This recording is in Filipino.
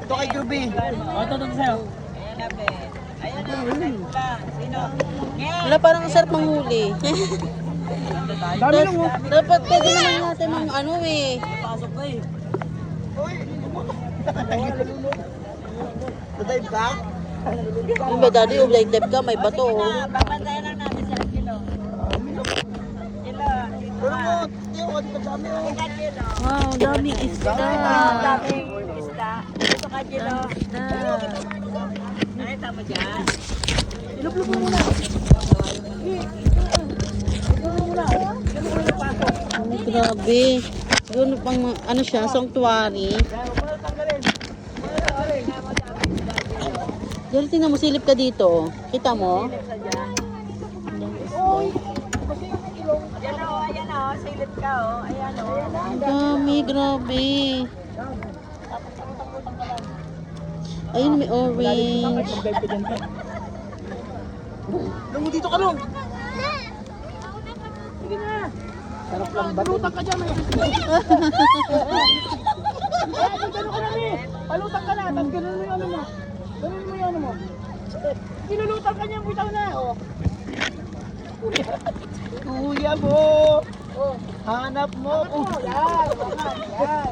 Ito kay Juby. Ito sa'yo. Wala, parang ang sarap manghuli. Dami lang mo. Dapat pwede naman natin mang ano eh. Pasok na eh. Nadive ka? Ano ba daddy, dive ka, may bato oh. Papantayan lang natin sila kilo. Kilo. Pero mo, tiyo ka dito dami oh. Kilo. Wow, daming isda. Daming isda. Ito ka kilo. Isda. Nakita mo dyan? Iluplup mo muna. Oh, grabe. Doon pang ano siya, sanctuary. Dito tingnan mo, silip ka dito. Kita mo? Yan o, ayan o. Silip ka o. Ayan o. Ang dami, grabe. Ayun, may orange. Lungo dito ka long. Sige na. Sarap lang ba? Palutang ka dyan. Gano'n ka na eh. Palutang ka na. Tapos gano'n mo yung ano mo. Gano'n mo yung ano mo. Pinulutang ka niya. Bitaw na. Kuya mo. Hanap mo. Yan. Yan.